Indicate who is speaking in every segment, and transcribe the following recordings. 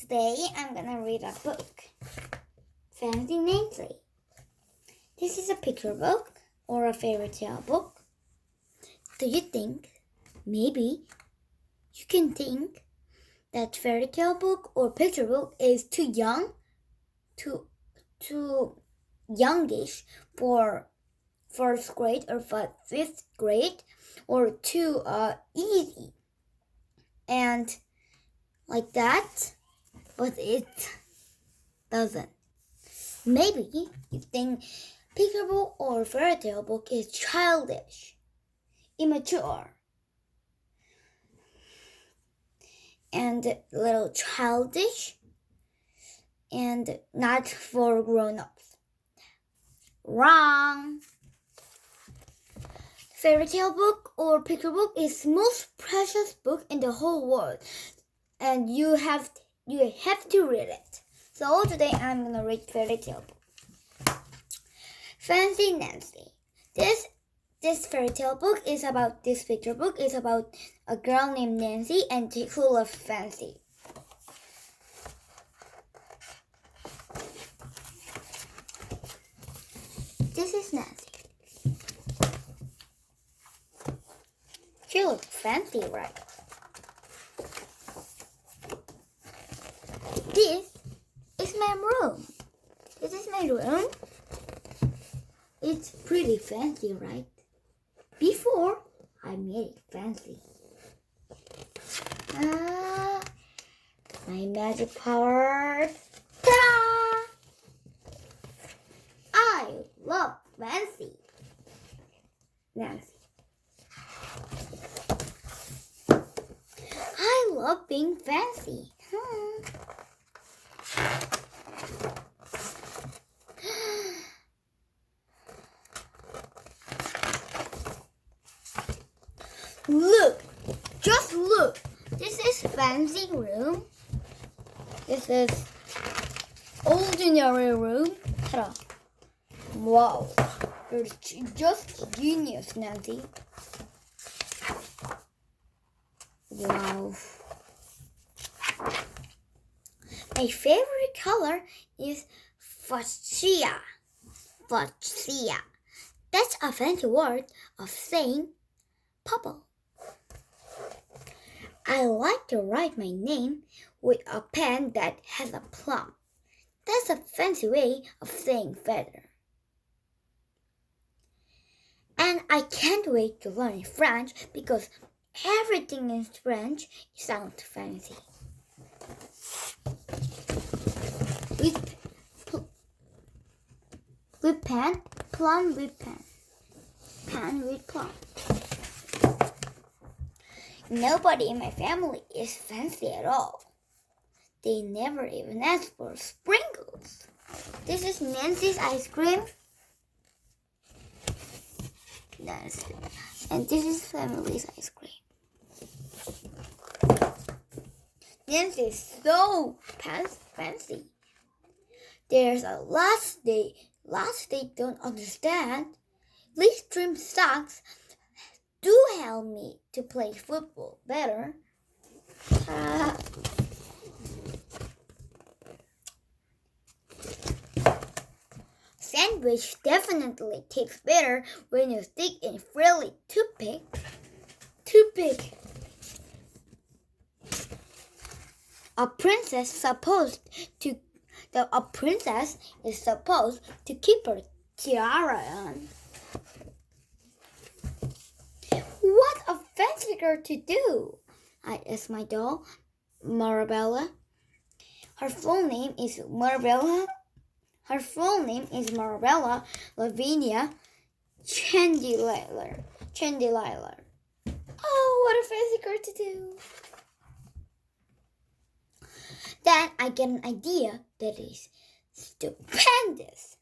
Speaker 1: Today I'm gonna read a book. Fancy Nancy. This is a picture book or a fairy tale book. Do you think maybe you can think that fairy tale book or picture book is too young, too youngish for first grade or fifth grade, or too easy and like that, but it doesn't. Maybe you think picture book or fairy tale book is childish, immature, and a little childish, and not for grown-ups. Wrong! Fairy tale book or picture book is the most precious book in the whole world, and you have to read it. So today I'm gonna read fairy tale book. Fancy Nancy. This fairy tale book is about this picture book is about a girl named Nancy and who loves fancy. This is Nancy. She looks fancy, right? This is my room. This is my room. It's pretty fancy, right? Before I made it fancy. My magic power. Ta-da! I love fancy. Nancy. I love being fancy. Look, just look. This is fancy room. This is ordinary room. Ta-da. Wow, you're just genius, Nancy. Wow. My favorite color is fuchsia. Fuchsia. That's a fancy word of saying purple. I like to write my name with a pen that has a plum. That's a fancy way of saying feather. And I can't wait to learn French because everything in French sounds fancy. With pen, plum with pen. Pen with plum. Nobody in my family is fancy at all. They never even ask for sprinkles. This is Nancy's ice cream. And this is family's ice cream. Nancy is so fancy. There's a last they don't understand. These trim socks do help me to play football better. Sandwich definitely tastes better when you stick in frilly toothpick. A princess is supposed to keep her tiara on. What a fancy girl to do! I asked my doll, Marabella. Her full name is Marabella Lavinia Chandelier. Oh, what a fancy girl to do! Then I get an idea that is stupendous.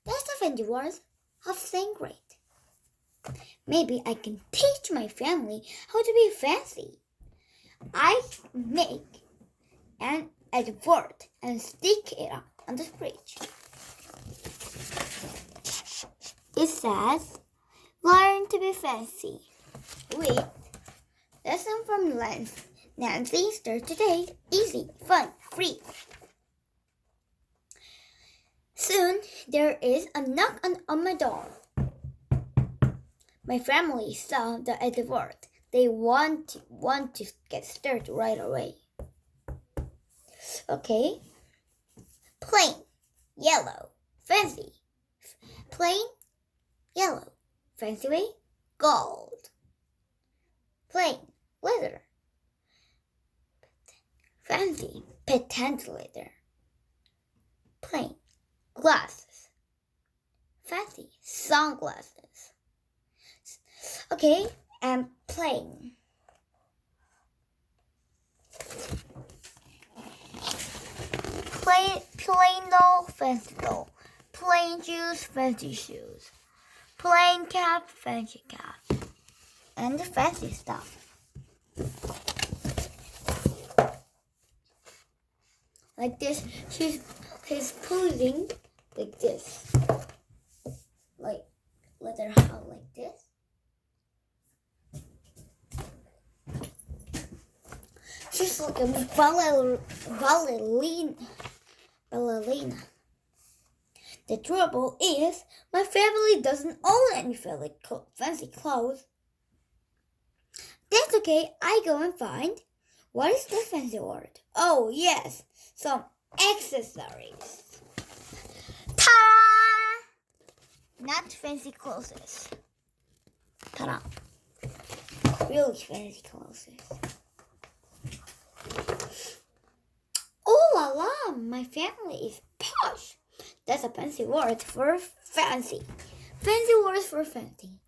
Speaker 1: That's the fancy words of saying great. Maybe I can teach my family how to be fancy. I make an advert and stick it on the fridge. It says, "Learn to be fancy with lesson from Nancy, start today. Easy, fun, free. Soon there is a knock on my door. My family saw the word. They want to get started right away. Okay. Plain, yellow, fancy. Plain, yellow, fancy way, gold. Plain, leather. Fancy, patent leather. Plain, glasses. Fancy, sunglasses. Okay, and plain. Plain doll, fancy doll. Plain shoes, fancy shoes. Plain cap, fancy cap. And the fancy stuff. Like this, he's posing like this. Like, let her have like this. She's like a ballerina. The trouble is, my family doesn't own any fancy clothes. That's okay, I go and find. What is the fancy word? Oh, yes, some accessories. Ta-da! Not fancy clothes. Ta-da! Really fancy clothes. Oh la la, my family is posh. That's a fancy word for fancy. Fancy words for fancy.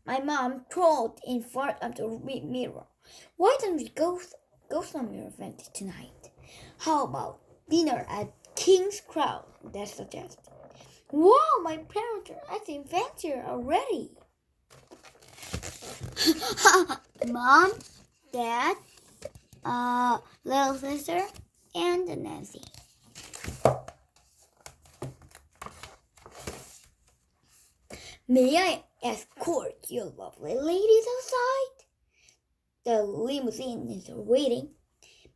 Speaker 1: My mom trolled in front of the mirror. Why don't we go somewhere fancy tonight? How about dinner at King's Crown? That suggested. Wow, my parents are acting fancier already. Mom, Dad, little sister, and Nancy. May I escort you lovely ladies outside? The limousine is waiting.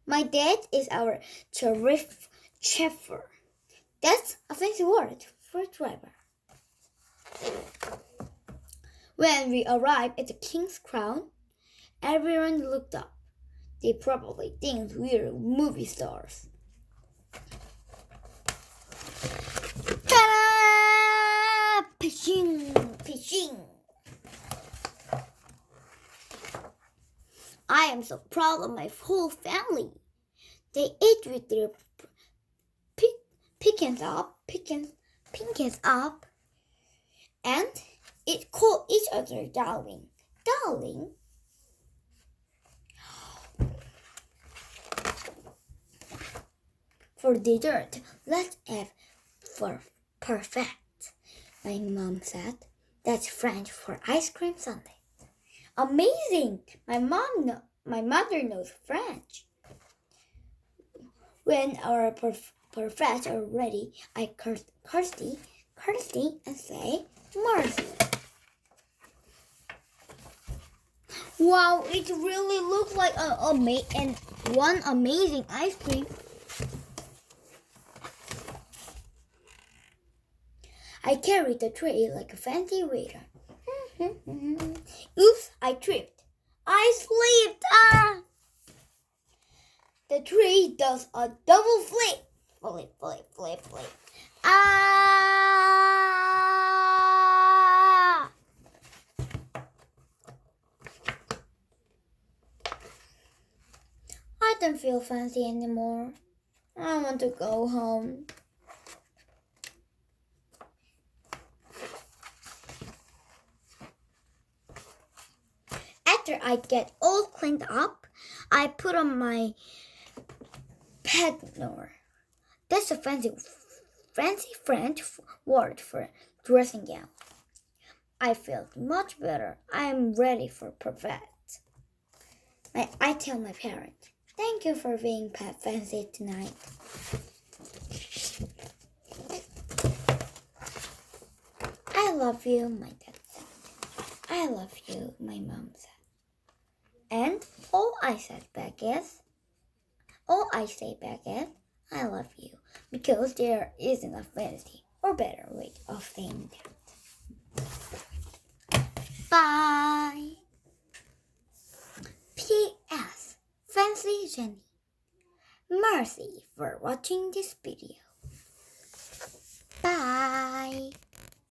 Speaker 1: My dad is our chauffeur. That's a fancy word for driver. When we arrived at the King's Crown, everyone looked up. They probably think we're movie stars. Ta-da! Pishing, pishing. I am so proud of my whole family. They ate with their pickings up, and it called each other darling. Darling. For dessert, let's have for perfect. My mom said, that's French for ice cream sundae. Amazing! My mother knows French. When our perfects are ready, I curtsy and say, Mercy. Wow, it really looks like one amazing ice cream. I carried the tray like a fancy waiter. Oops, I tripped. I slipped. The tree does a double flip. Flip. I don't feel fancy anymore. I want to go home. After I get all cleaned up, I put on my peignoir. That's a fancy French word for dressing gown. I feel much better. I am ready for perfect. I tell my parents, thank you for being fancy tonight. I love you, my dad said. I love you, my mom said. And All I say back is, I love you, because there isn't a fancy or better way of saying that. Bye. P.S. Fancy Jenny. Mercy for watching this video. Bye.